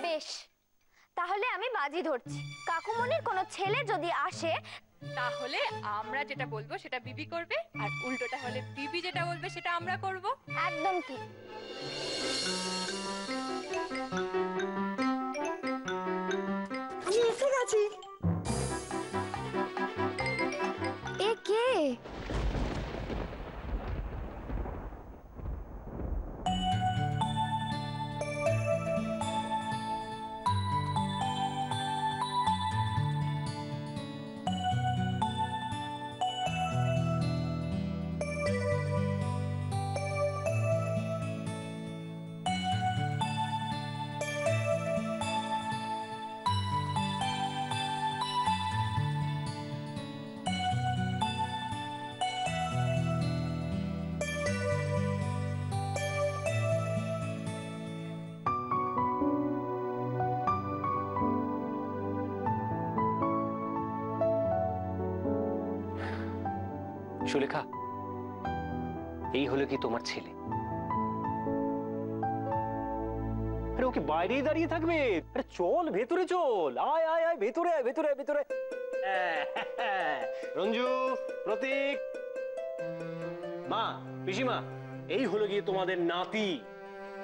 বেশ, তাহলে আমি বাজি ধরছি, কাকুমণির কোনো ছেলে যদি আসে তাহলে আমরা যেটা বলবো সেটা বিবি করবে, আর উল্টোটা হলে বিবি যেটা বলবে সেটা আমরা করব। একদম ঠিক। আমি এসে গেছি। এ কে? সুলেখা, এই হলো কি তোমার ছেলে? আরে ওকে বাইরেই দাঁড়িয়ে থাকবে? আরে চল ভেতরে চল, আয় আয় আয়, ভেতরে আয়, ভেতরে আয়, ভেতরে। রঞ্জু, প্রতীক, মা, পিসিমা, এই হলো গিয়ে তোমাদের নাতি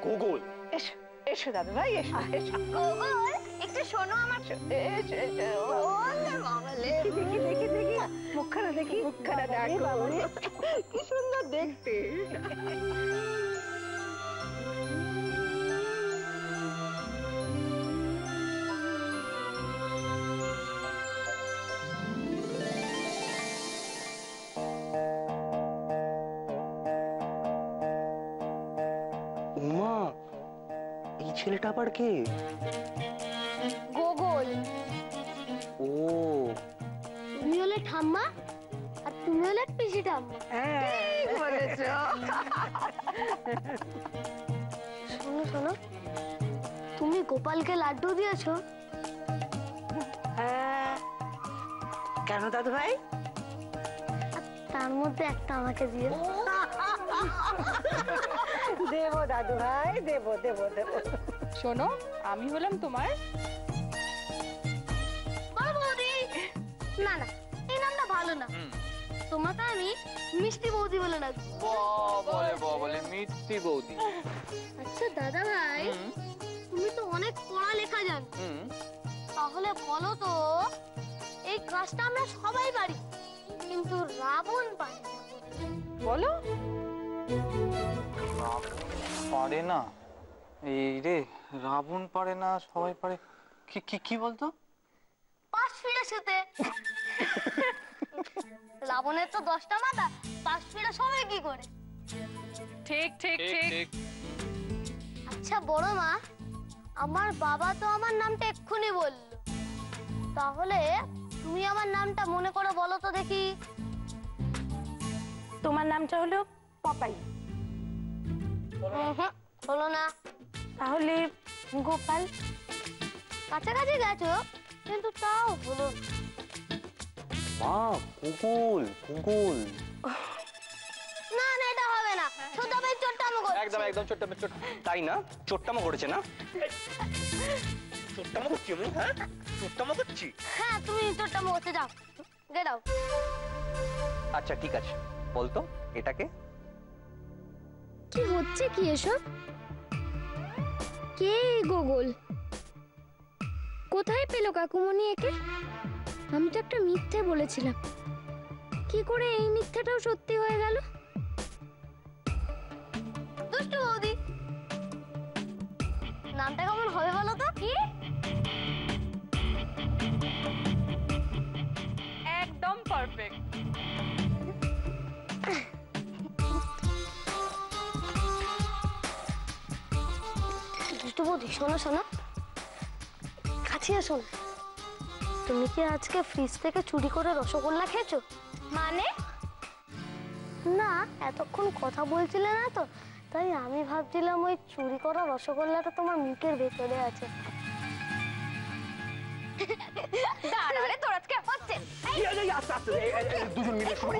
গোগল। এসো এসো দাদু ভাই, এসো এসো। গোগল, একটু শোনো আমার। এসো এসো। দেখি দেখি দেখি, মুখখানা দেখি, মুখখানা দেখো, কি সুন্দর দেখতে। উমা, এই ছেলেটা আবার কে? গোগল। ও, তুমি হলে ঠাম্মা আর তুমি হলে পিসি ঠাম্মা। ঠিক বলেছো। শোনো শোনো, তুমি গোপালকে লাড্ডু দিয়েছো? হ্যাঁ, কেন দাদু ভাই? তার মধ্যে একটা আমাকে দিয়ে। দেবো দাদু ভাই, দেবো দেবো দেবো। শোনো, আমি হলাম তোমার বৌদি। না না, এই নামটা ভালো না, তোমাকে আমি মিষ্টি বৌদি বলে ডাকবো। বলে মিষ্টি বৌদি। আচ্ছা দাদা ভাই, তুমি তো অনেক পড়ালেখা জানো, তাহলে বলো তো, এই কাজটা আমরা সবাই পারি, কিন্তু রাবণ পারে না। বলো। পারে না? এই রে, রাবণ পারে না, সবাই পারে। কি কি কি বলতো? পাঁচ ফিরে শুতে। রাবণের তো 10টা মাথা, পাঁচ ফিরে সবাই কি করে? ঠিক ঠিক ঠিক। আচ্ছা বড় মা, আমার বাবা তো আমার নামটা এক্ষুনি বললো, তাহলে তুমি আমার নামটা মনে করে বলো তো দেখি। তোমার নামটা হলো পপাই। হলো না। তাহলে গোপাল। কাছাকাছি গেছো, কিন্তু তাও হলো মা, গোগল, গোগল। না। না, এটা হবে না, শুধু আমি চোট্টামো করছি। একদম একদম চোট্টামো, তাই না? চোট্টামো করেছে না? চোট্টামো করছি আমি, হ্যাঁ চোট্টামো করছি। হ্যাঁ, তুমি চোট্টামো করতে যাও, গেট আউট। আচ্ছা ঠিক আছে, বলতো এটাকে। কি হচ্ছে কি এসব? কে গোগল? কোথায় পেলো কাকুমণি একে? আমি তো একটা মিথ্যে বলেছিলাম, কি করে এই মিথ্যাটাও সত্যি হয়ে গেল? দুষ্টু বৌদি, নামটা কেমন হবে বলো তো? কি? একদম পারফেক্ট। দুষ্টু বৌদি, শোনো শোনো, কাছে এসো না। তুমি কি আজকে ফ্রিজ থেকে চুরি করে রসগোল্লা খেয়েছো? মানে? না, এতক্ষণ কথা বলছিলে না তো, তাই আমি ভাবছিলাম ওই চুরি করা রসগোল্লাটা তোমার মুখের ভেতরে আছে। দাঁড়ারে, তোর আজকে হচ্ছে। দুজন মিলে শুরু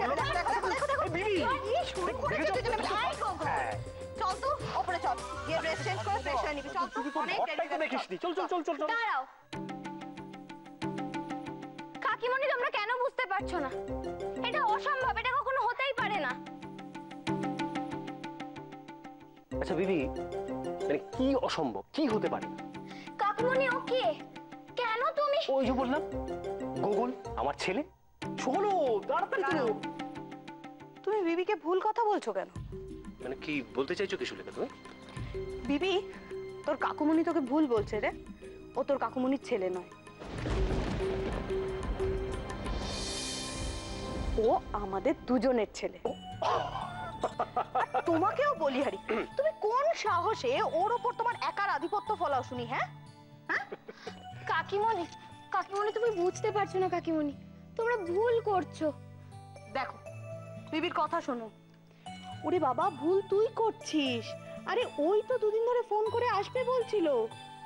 করলো। করেছে দুজনে মিলে? আয় গো গো। হ্যাঁ। চল তো ওপরে চল, গিয়ে ড্রেস চেঞ্জ করে ফ্রেশ হয়ে নিবি। চল তো, তুই তোর অনেক ঘরটাই দেরি তো হয়ে গেছে, দেখিসনি। চল চল চল চল চল। দাঁড়াও কাকিমণি, তোমরা কেন বুঝতে পারছো না? এটা অসম্ভব, এটা কখনো হতেই পারে না। আচ্ছা বিবি, মানে কি অসম্ভব, কি হতে পারে? কাকিমণি ও কে? কেন তুমি? ওই যে বললাম, গুগল আমার ছেলে। চলো তাড়াতাড়ি চলো। তুমি বিবিকে ভুল কথা বলছো কেন? মানে কি বলতে চাইছো কি সুলেখা তুমি? বিবি, তোর কাকুমণি তোকে ভুল বলছে রে। ও তোর কাকুমণির ছেলে নয়, ও আমাদের দুজনের ছেলে। আর তোমাকেও বলি হারি, তুমি কোন সাহসে ওর ওপর তোমার একার আধিপত্য ফলাও শুনি? হ্যাঁ কাকিমণি, কাকিমণি তুমি বুঝতে পারছো না কাকিমণি, তোমরা ভুল করছো। দেখো, বিবির কথা শোনো। ওরে বাবা, ভুল তুই করছিস। আরে ওই তো দুদিন ধরে ফোন করে আসবে বলছিল,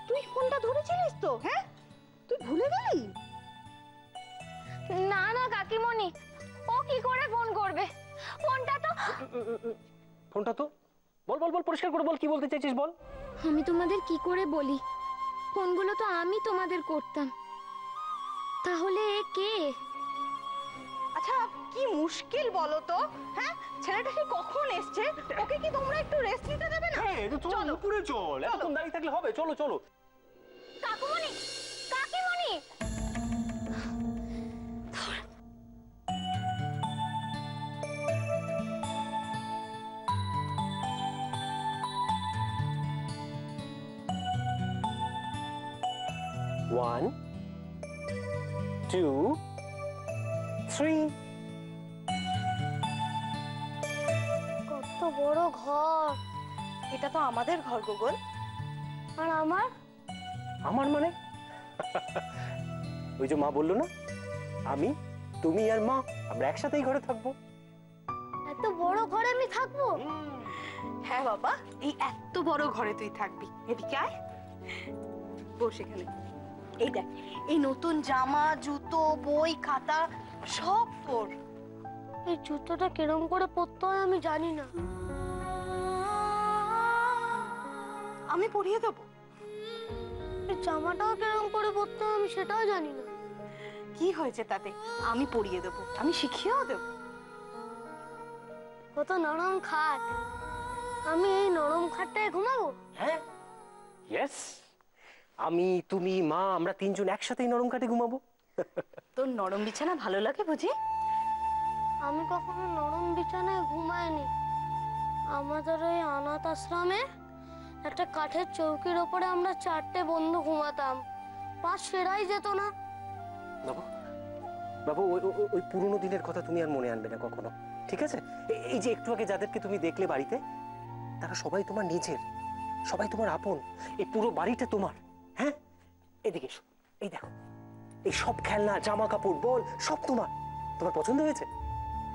তুই ফোনটা ধরেছিলিস তো? হ্যাঁ, তুই ভুলে গেলি? না না কাকিমণি, ও কি করে ফোন করবে? ফোনটা তো ফোনটা তো বল বল বল, পরিষ্কার করে বল, কি বলতে চাইছিস বল। আমি তোমাদের কি করে বলি, ফোনগুলো তো আমি তোমাদের করতাম। তাহলে এ কে? আচ্ছা, কি মুশকিল বলো তো? হ্যাঁ, ছেলেটা কি কখন এসছে? ওকে কি তোমরা একটু রেস্ট নিতে দেবে না? হ্যাঁ চল চলো। উপরে চল, এতক্ষণ দাঁড়িয়ে থাকলে হবে? চলো চলো। কাকুমণি, কাকিমণি, ওয়ান, টু, থ্রি। কত বড় ঘর। এটা তো আমাদের ঘর গুগল। আর আমার? আমার মানে? ওই যে মা বললো না, আমি, তুমি আর মা আমরা একসাথেই ঘরে থাকবো। এত বড় ঘরে আমি থাকবো? হ্যাঁ বাবা, এই এত বড় ঘরে তুই থাকবি। এদিকে আয়, বস এখানে। এই দেখ, এই নতুন জামা, জুতো, বই, খাতা সব তোর। এই জুতোটা কিরম করে পরতে হয় আমি জানি না। আমি পরিয়ে দেবো। এই জামাটাও কিরম করে পরতে হয় আমি সেটাও জানি না। কি হয়েছে তাতে? আমি পরিয়ে দেবো, আমি শিখিয়েও দেবো। কত নরম খাট, আমি এই নরম খাটটায় ঘুমাবো? হ্যাঁ, ইয়েস, আমি, তুমি, মা আমরা তিনজন একসাথেই নরম খাটে ঘুমাবো। তোর নরম বিছানা ভালো লাগে বুঝি? আমি কখনো নরম বিছানায় ঘুমাইনি। আমাদের ওই অনাথ আশ্রমে একটা কাঠের চৌকির ওপরে আমরা চারটে বন্ধু ঘুমাতাম, পাশ ফেরাই যেত না। বাবু, বাবু ওই পুরোনো দিনের কথা তুমি আর মনে আনবে না কখনো, ঠিক আছে? এই যে একটু আগে যাদেরকে তুমি দেখলে বাড়িতে, তারা সবাই তোমার নিজের, সবাই তোমার আপন। এই পুরো বাড়িটা তোমার। হ্যাঁ, এদিকে এসো, এই দেখো, এই সব খেলনা, জামা কাপড়, বল সব তোমার। তোমার পছন্দ হয়েছে?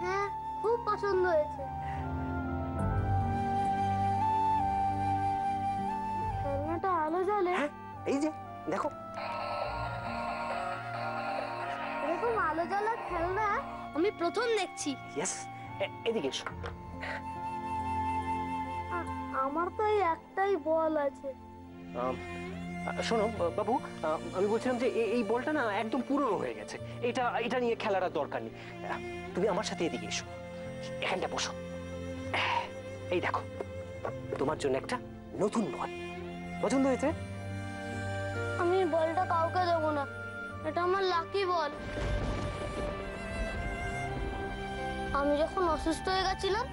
হ্যাঁ, খুব পছন্দ হয়েছে। খেলনাটা আলো জ্বলে? হ্যাঁ, এই যে দেখো। এরকম আলো জ্বলা খেলনা আমি প্রথম দেখছি। ইয়েস, এদিকে এসো। আমার তো এই একটাই বল আছে। শোনো বাবু, আমি বলছিলাম যে এই বলটা না একদম পুরনো হয়ে গেছে, এটা এটা নিয়ে খেলার আর দরকার নেই। তুমি আমার সাথে এদিকে এসো, এখানটা বসো। এই দেখো, তোমার জন্য একটা নতুন বল। পছন্দ হয়েছে? আমি বলটা কাউকে দেবো না, এটা আমার লাকি বল। আমি যখন অসুস্থ হয়ে গেছিলাম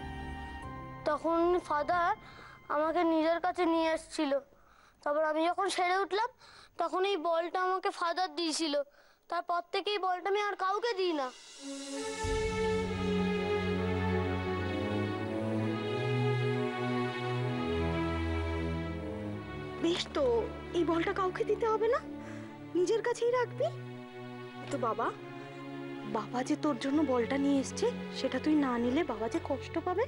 তখন ফাদার আমাকে নিজের কাছে নিয়ে এসেছিল। তারপর আমি যখন সেরে উঠলাম তখন এই বলটা আমাকে ফাদার দিয়েছিল। তারপর থেকে এই বলটা আমি আর কাউকে দিই না। বেশ তো, এই বলটা কাউকে দিতে হবে না, নিজের কাছেই রাখবি তো। বাবা, বাবা যে তোর জন্য বলটা নিয়ে এসছে, সেটা তুই না নিলে বাবা যে কষ্ট পাবে।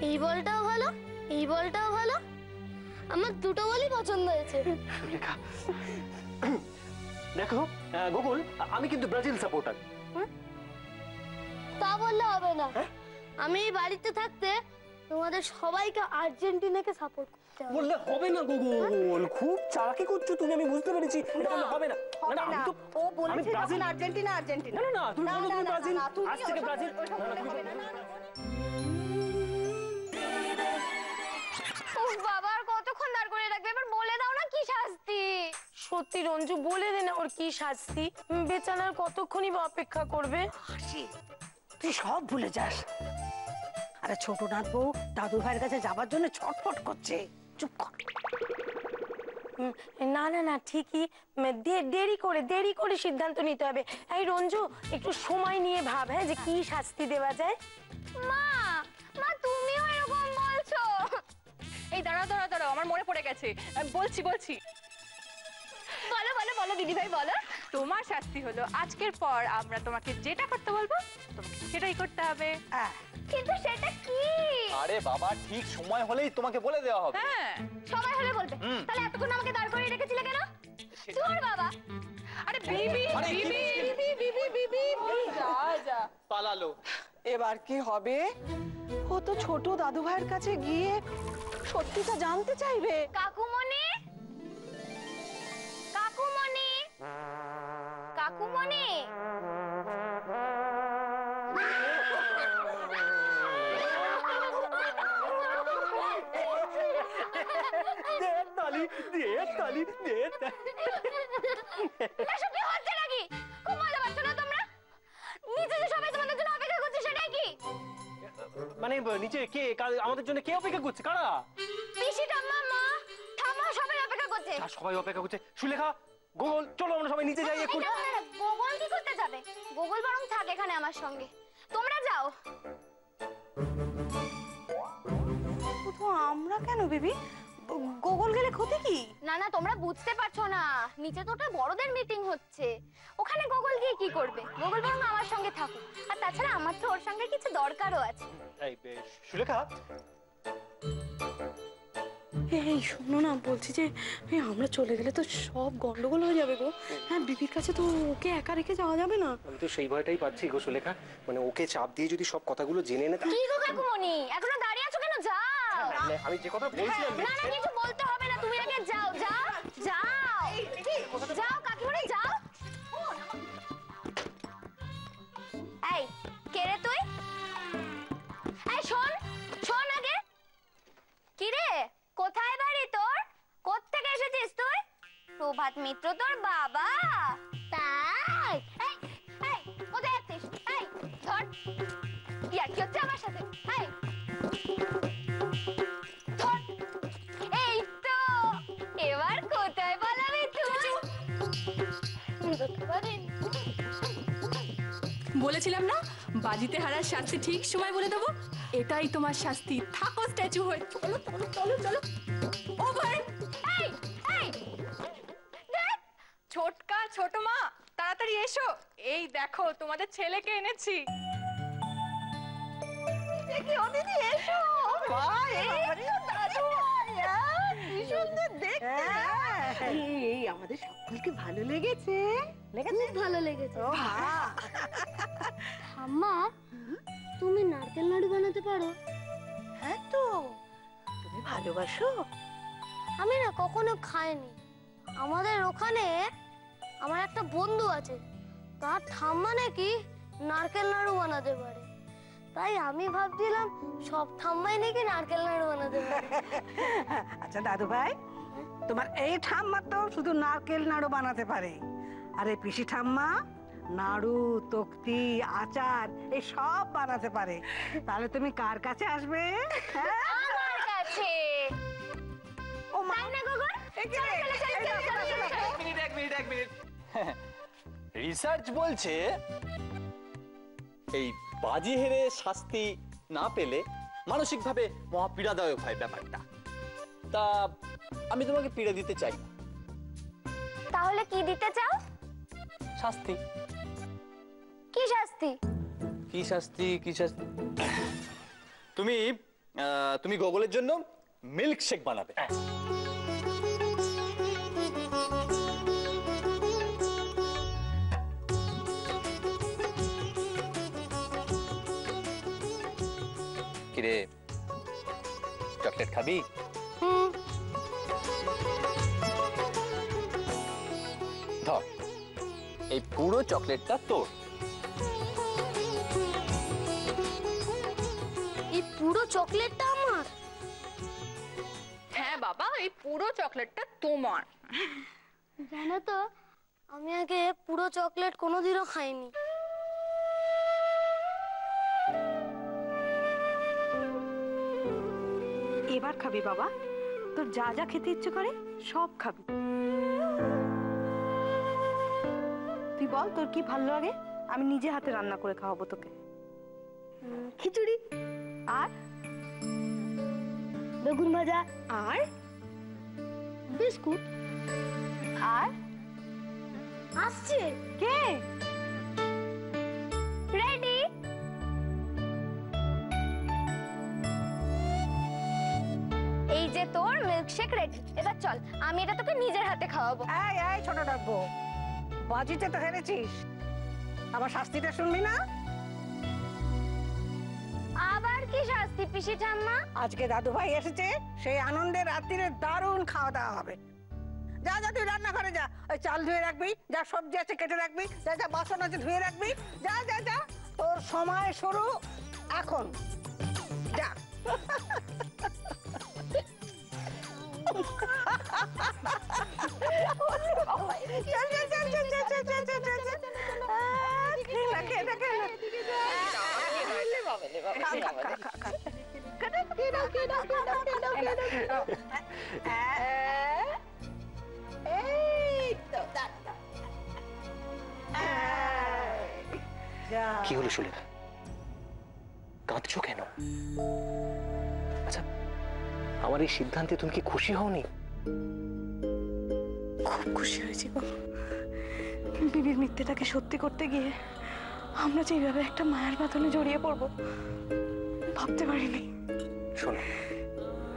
এই বলটাও ভালো, এই বলটাও ভালো, আমার দুটো বলই পছন্দ হয়েছে। সুলেখা দেখো গোকুল, আমি কিন্তু ব্রাজিল সাপোর্টার। তা বললে হবে না, আমি এই বাড়িতে থাকতে তোমাদের সবাইকে আর্জেন্টিনাকে সাপোর্ট করতে হবে। বললে হবে না গোকুল, খুব চালাকি করছো তুমি, আমি বুঝতে পেরেছি। এটা বললে হবে না। না না, আমি তো ও বলেছে ব্রাজিল। যখন আর্জেন্টিনা আর্জেন্টিনা। না না না, তুমি বলো তুমি ব্রাজিল, তুমি আজ থেকে ওসব- ব্রাজিল। ওসব না, না, বললে তুমি হবে বলো। না, না, না। ও বাবা, আর কতক্ষণ দাঁড় করে রাখবে? এবার বলে দাও না কি শাস্তি। সত্যি রঞ্জু, বলে দে না ওর কি শাস্তি। বেচারার কতক্ষণই বা অপেক্ষা করবে। হাসি, তুই সব ভুলে যাস। আরে ছোট নাথ বউ দাদু ভাইয়ের কাছে যাবার জন্য ছটফট করছে। চুপ কর। না না না, ঠিকই। দেরি করে সিদ্ধান্ত নিতে হবে। এই রঞ্জু, একটু সময় নিয়ে ভাব, হ্যাঁ, যে কি শাস্তি দেওয়া যায়। মা, মা তুমিও এরকম বলছো? এই দাঁড়াও, আমার মনে পড়ে গেছে। বলছি বলো বলো বলো দিদি ভাই বলো। তোমার শাস্তি হলো আজকের পর আমরা তোমাকে যেটা করতে বলবো তোমাকে সেটাই করতে হবে। কিন্তু সেটা কি? আরে বাবা, ঠিক সময় হলেই তোমাকে বলে দেওয়া হবে। হ্যাঁ, সবাই হলে বলবে। তাহলে এতক্ষণ আমাকে দাঁড় করিয়ে রেখেছিলে কেন? তোর বাবা। আরে বিবি আরে, বিবি যা পালালো। এবার কি হবে? ও তো ছোট দাদু ভাইয়ের কাছে গিয়ে সত্যিটা জানতে চাইবে। কাকুমণি, কাকুমণি, কাকুমণি। দে তালি, দে তালি, দে তালি। এসব কি হচ্ছে নাকি? খুব মজা পাচ্ছ না তোমরা? নিচে যে সবাই তোমাদের জন্য অপেক্ষা করছে সেটাই কি? মানে নিচে কে আমাদের জন্য কে অপেক্ষা করছে? কারা? পিসি, ঠাম্মা, মা, ঠাম্মা সবাই অপেক্ষা করছে। আর সবাই অপেক্ষা করছে। সুলেখা, গোকুল, চলো আমরা সবাই নিচে যাই এখন। এই না, না, না, গোগল কি করতে যাবে? গোগল বরং থাক এখানে আমার সঙ্গে। তোমরা যাও। শুধু আমরা কেন বেবি? গোগল গেলে ক্ষতি কি? না না, তোমরা বুঝতে পারছো না, নিচে তো ওটা বড়দের মিটিং হচ্ছে, ওখানে গোগল গিয়ে কি করবে? গোগল বরং আমার সঙ্গে থাকুক। আর তাছাড়া আমার তো ওর সঙ্গে কিছু দরকারও আছে। এই সুলেখা, এই শোনো না, বলছি যে আমরা চলে গেলে তো সব গন্ডগোল হয়ে যাবে গো। হ্যাঁ, বিবির কাছে তো ওকে একা রেখে যাওয়া যাবে না। আমি তো সেই ভয়টাই পাচ্ছি গো সুলেখা, মানে ওকে চাপ দিয়ে যদি সব কথাগুলো জেনে নেয়। কি গো কাকুমণি, এখনো দাঁড়িয়ে আছো কেন? যাও। আমি যে কথা বলছিলাম, না না, কিছু বলতে হবে না, তুমি আগে যাও, যাও, যাও, যাও কাকিমণি, যাও। এই, কে রে তুই? এই শোন, শোন আগে। কি রে, কোথায় বাড়ি তোর? কোত্থেকে এসেছিস তুই? প্রভাত মিত্র তোর বাবা? তাই? এই, এই, কোথায় যাচ্ছিস? এই, ধর। ইয়ার কি হচ্ছে আমার সাথে? এই, ধর। এই তো, এবার কোথায় পালাবি তুই? বলেছিলাম না, বাজিতে হারার শাস্তি ঠিক সময় বলে দেবো। এটাই তোমার শাস্তি। থাকো স্ট্যাচু হয়ে। চলো চলো চলো চলো। ওভার। এই, এই, দেখ। ছোটকা, ছোট মা, তাড়াতাড়ি এসো। এই দেখো তোমাদের ছেলেকে এনেছি। কি ও দিদি, এসো। কি সুন্দর দেখতে। এই আমাদের সকলকে ভালো লেগেছে। খুব ভালো লেগেছে। ও মা, ঠাম্মা, তুমি নারকেল নাড়ু বানাতে পারো? হ্যাঁ তো, তুমি ভালোবাসো? আমি না কখনো খাইনি। আমাদের ওখানে আমার একটা বন্ধু আছে, তার ঠাম্মা নাকি নারকেল নাড়ু বানাতে পারে। তাই আমি ভাবছিলাম সব ঠাম্মাই নাকি নারকেল নাড়ু বানাতে পারে। আচ্ছা দাদু ভাই, তোমার এই ঠাম্মা তো শুধু নারকেল নাড়ু বানাতে পারে, আর এই পিসি ঠাম্মা নাড়ু, তক্তি, আচার এই সব বানাতে পারে। তাহলে তুমি কার কাছে আসবে? হ্যাঁ? আমার কাছে। ও মা, তাই না গোগল? চলো, চলো, চলো, চলো, চলো, চলো, চলো। এক মিনিট। রিসার্চ বলছে এই বাজি হেরে শাস্তি না পেলে মানসিকভাবে মহা পীড়াদায়ক হয় ব্যাপারটা। তা আমি তোমাকে পীড়া দিতে চাই না। তাহলে কি দিতে চাও? শাস্তি। কি শাস্তি? কি শাস্তি? তুমি তুমি গোগলের জন্য মিল্ক শেক বানাবে। কিরে, চকলেট খাবি? ধর, এই পুরো চকলেটটা তোর। এই পুরো চকলেটটা আমার? হ্যাঁ বাবা, এই পুরো চকলেটটা তোমার। জানো তো, আমি আগে পুরো চকলেট কোনোদিনও খাইনি। এবার খাবি বাবা, তোর যা যা খেতে ইচ্ছে করে সব খাবি। তুই বল তোর কি ভালো লাগে, আমি নিজে হাতে রান্না করে খাওয়াবো তোকে। খিচুড়ি, আর বেগুন ভাজা, আর বিস্কুট। আর আসছে কে? রেডি। এই যে তোর মিল্কশেক রেডি। এবার চল, আমি এটা তোকে নিজের হাতে খাওয়াবো। এই এই ছোট ডাকবো, বাজিতে তো হেরেছিস, আবার শাস্তিটা শুনবি না? আবার কি শাস্তি পিসি ঠাম্মা? আজকে দাদু ভাই এসেছে, সেই আনন্দের রাত্রিরে দারুণ খাওয়া দাওয়া হবে। যা যা তুই রান্নাঘরে যা, ওই চাল ধুয়ে রাখবি, যা সবজি আছে কেটে রাখবি, যা যা বাসন আছে ধুয়ে রাখবি, যা যা যা, তোর সময় শুরু এখন, যা। কি হলো সুলেখা, কাঁদছো কেন? আচ্ছা, আমার এই সিদ্ধান্তে তুমি কি খুশি হওনি? খুব খুশি হয়েছি গো, বিবির মিথ্যেটাকে সত্যি করতে গিয়ে আমরা যেভাবে একটা মায়ের বাঁধনে জড়িয়ে পড়বো ভাবতে পারিনি। শোনো,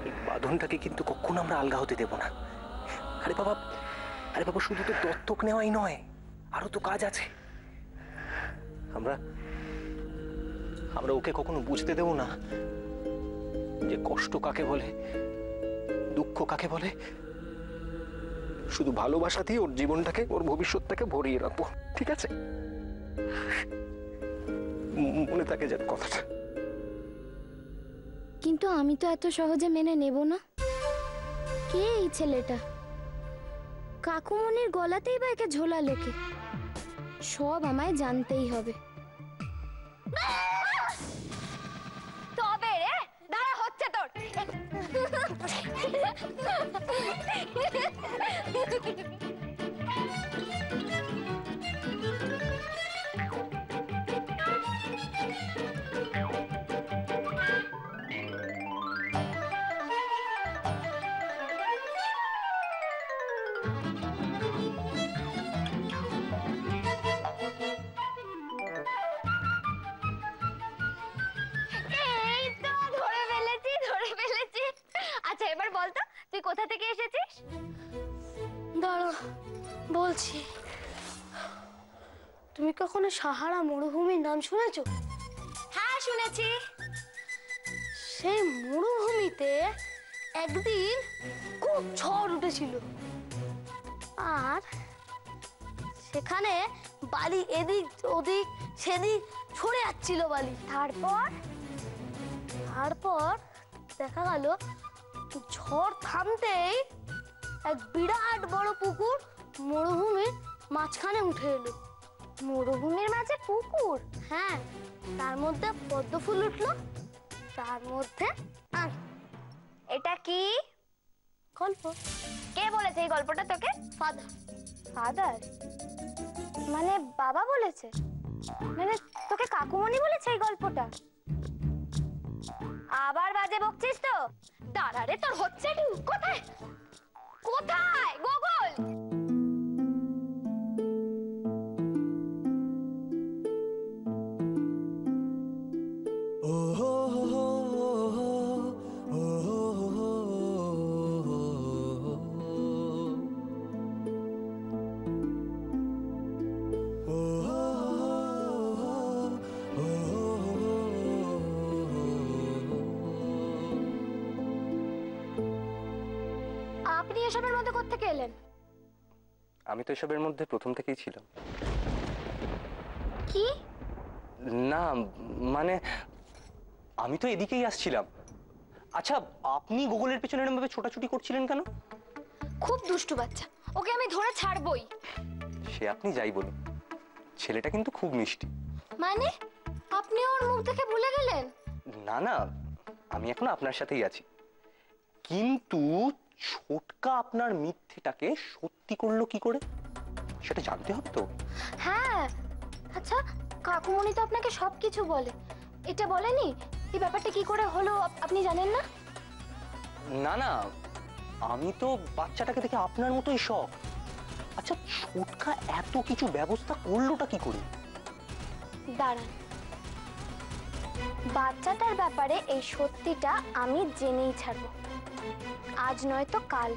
এই বাঁধনটাকে কিন্তু কখনো আমরা আলগা হতে দেব না। আরে বাবা, আরে বাবা, শুধু তো দত্তক নেওয়াই নয়, আরো তো কাজ আছে। আমরা আমরা ওকে কখনো বুঝতে দেব না যে কষ্ট কাকে বলে, দুঃখ কাকে বলে। শুধু ভালোবাসাতেই ওর জীবনটাকে, ওর ভবিষ্যৎটাকে ভরিয়ে রাখবো, ঠিক আছে? মনে থাকে যেন কথাটা। কিন্তু আমি তো এত সহজে মেনে নেব না। কে এই ছেলেটা? কাকুমনির গলাতেই বা একে ঝোলালো কে? সব আমায় জানতেই হবে। তবে রে, দাঁড়া, হচ্ছে তোর। আচ্ছা, এবার বলতো তুই কোথা থেকে এসেছিস? দাঁড়া, বলছি। তুমি কখনো সাহারা মরুভূমির নাম শুনেছো? হ্যাঁ, শুনেছি। সেই মরুভূমিতে একদিন খুব ঝড় উঠেছিল, আর সেখানে বালি এদিক ওদিক সেদিক ছড়ে যাচ্ছিল বালি। তারপর দেখা গেল ঝড় থামতেই এক বিরাট বড় পুকুর মরুভূমির মাঝখানে উঠে এলো। মরুভূমির মাঝে পুকুর? হ্যাঁ, তার মধ্যে পদ্ম ফুল উঠলো, তার মধ্যে। এটা কি গল্প? কে বলেছে এই গল্পটা তোকে? ফাদার। ফাদার মানে বাবা বলেছে? মানে তোকে কাকুমনি বলেছে এই গল্পটা? আবার বাজে বকছিস তো? দাঁড়া রে, তোর হচ্ছে কি? কোথায় কোথায় গোগল? এসবের মধ্যে কোত্থেকে এলেন? আমি তো এসবের মধ্যে প্রথম থেকেই ছিলাম। কি? না মানে আমি তো এদিকেই আসছিলাম। আচ্ছা, আপনি গুগলের পেছনে এরকম ভাবে ছোটাছুটি করছিলেন কেন? খুব দুষ্টু বাচ্চা, ওকে আমি ধরে ছাড়বই। সে আপনি যাই বলুন, ছেলেটা কিন্তু খুব মিষ্টি। মানে আপনি ওর মুখ দেখে ভুলে গেলেন? না না, আমি এখন আপনার সাথেই আছি, কিন্তু ছোটকা আপনার মিথ্যেটাকে সত্যি করলো কি করে সেটা জানতে হবে তো। হ্যাঁ, আচ্ছা কাকুমণি তো আপনাকে সবকিছু বলে, এটা বলেনি? এই ব্যাপারটা কি করে হলো আপনি জানেন না? না না, আমি তো বাচ্চাটাকে দেখে আপনার মতোই শখ। আচ্ছা, ছোটকা এত কিছু ব্যবস্থা করলোটা কি করে? দাঁড়ান, বাচ্চাটার ব্যাপারে এই সত্যিটা আমি জেনেই ছাড়বো, আজ নয় তো কাল।